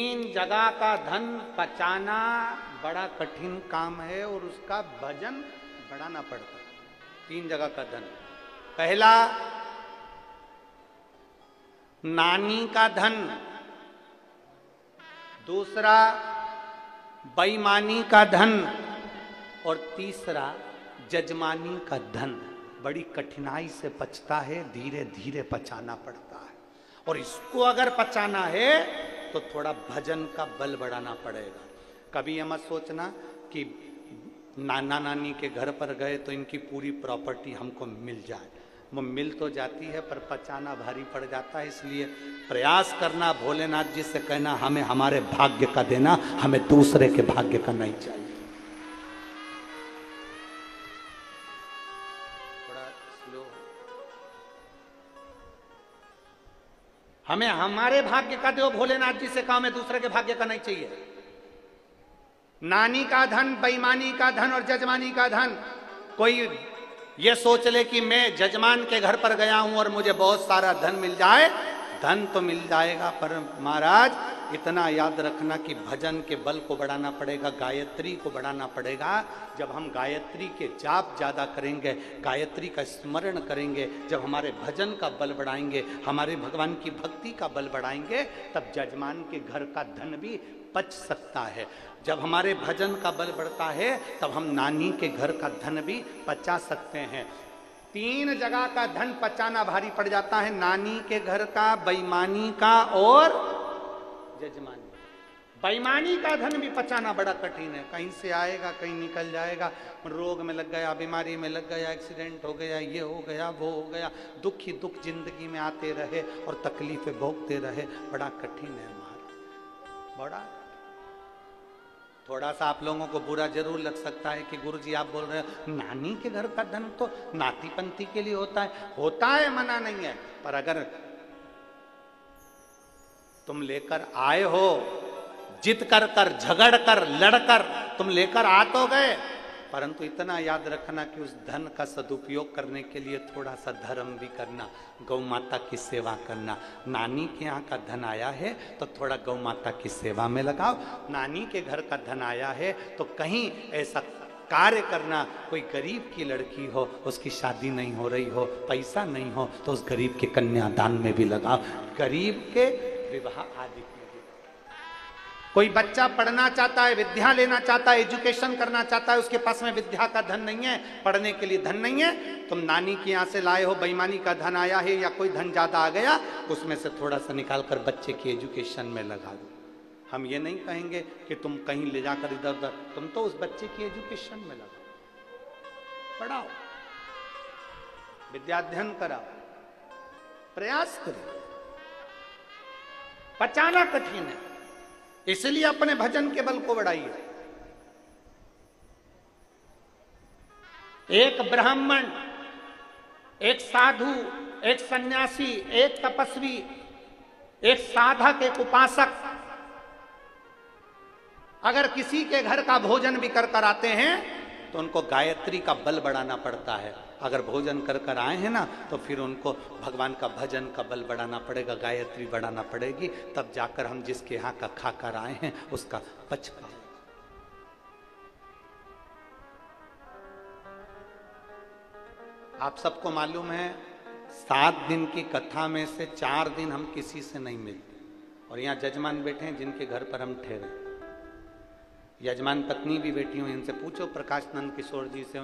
तीन जगह का धन पचाना बड़ा कठिन काम है और उसका वजन बढ़ाना पड़ता है। तीन जगह का धन, पहला नानी का धन, दूसरा बेईमानी का धन और तीसरा जजमानी का धन। बड़ी कठिनाई से पचता है, धीरे धीरे पचाना पड़ता है। और इसको अगर पचाना है तो थोड़ा भजन का बल बढ़ाना पड़ेगा। कभी ये मत सोचना कि नाना नानी के घर पर गए तो इनकी पूरी प्रॉपर्टी हमको मिल जाए। वो मिल तो जाती है पर पचाना भारी पड़ जाता है। इसलिए प्रयास करना, भोलेनाथ जी से कहना हमें हमारे भाग्य का देना, हमें दूसरे के भाग्य का नहीं चाहिए। थोड़ा स्लो। हमें हमारे भाग्य का दो, भोलेनाथ जी से कहा हमें दूसरे के भाग्य का नहीं चाहिए। नानी का धन, बेईमानी का धन और जजमानी का धन। कोई ये सोच ले कि मैं जजमान के घर पर गया हूं और मुझे बहुत सारा धन मिल जाए। धन तो मिल जाएगा पर महाराज इतना याद रखना कि भजन के बल को बढ़ाना पड़ेगा, गायत्री को बढ़ाना पड़ेगा। जब हम गायत्री के जाप ज्यादा करेंगे, गायत्री का स्मरण करेंगे, जब हमारे भजन का बल बढ़ाएंगे, हमारे भगवान की भक्ति का बल बढ़ाएंगे, तब जजमान के घर का धन भी पच सकता है। जब हमारे भजन का बल बढ़ता है तब हम नानी के घर का धन भी पचा सकते हैं। तीन जगह का धन पचाना भारी पड़ जाता है, नानी के घर का, बेईमानी का और जजमानी। बेईमानी का धन भी पचाना बड़ा कठिन है। कहीं से आएगा, कहीं निकल जाएगा, रोग में लग गया, बीमारी में लग गया, एक्सीडेंट हो गया, ये हो गया, वो हो गया, दुख ही दुख जिंदगी में आते रहे और तकलीफें भोगते रहे। बड़ा कठिन है हमारा, बड़ा। थोड़ा सा आप लोगों को बुरा जरूर लग सकता है कि गुरुजी आप बोल रहे हो नानी के घर का धन तो नाती पंथी के लिए होता है। होता है, मना नहीं है, पर अगर तुम लेकर आए हो, जिद कर कर, झगड़ कर, लड़कर तुम लेकर आ तो गए, परंतु इतना याद रखना कि उस धन का सदुपयोग करने के लिए थोड़ा सा धर्म भी करना, गौ माता की सेवा करना। नानी के यहाँ का धन आया है तो थोड़ा गौ माता की सेवा में लगाओ। नानी के घर का धन आया है तो कहीं ऐसा कार्य करना, कोई गरीब की लड़की हो, उसकी शादी नहीं हो रही हो, पैसा नहीं हो, तो उस गरीब के कन्यादान में भी लगाओ, गरीब के विवाह आदि। कोई बच्चा पढ़ना चाहता है, विद्या लेना चाहता है, एजुकेशन करना चाहता है, उसके पास में विद्या का धन नहीं है, पढ़ने के लिए धन नहीं है, तुम नानी के यहाँ से लाए हो, बेईमानी का धन आया है या कोई धन ज्यादा आ गया, उसमें से थोड़ा सा निकाल कर बच्चे की एजुकेशन में लगा दो। हम ये नहीं कहेंगे कि तुम कहीं ले जाकर इधर उधर, तुम तो उस बच्चे की एजुकेशन में लगाओ, पढ़ाओ, विद्याध्ययन कराओ, प्रयास करो। पचाना कठिन है, इसलिए अपने भजन के बल को बढ़ाइए। एक ब्राह्मण, एक साधु, एक सन्यासी, एक तपस्वी, एक साधक, एक उपासक अगर किसी के घर का भोजन भी कर कर आते हैं तो उनको गायत्री का बल बढ़ाना पड़ता है। अगर भोजन कर कर आए हैं ना तो फिर उनको भगवान का भजन का बल बढ़ाना पड़ेगा, गायत्री बढ़ाना पड़ेगी, तब जाकर हम जिसके यहाँ का खा कर आए हैं उसका पच पाए। आप सबको मालूम है 7 दिन की कथा में से 4 दिन हम किसी से नहीं मिलते, और यहाँ जजमान बैठे हैं जिनके घर पर हम ठहरे, यजमान पत्नी भी बैठी हुई, इनसे पूछो प्रकाश नंद किशोर जी से,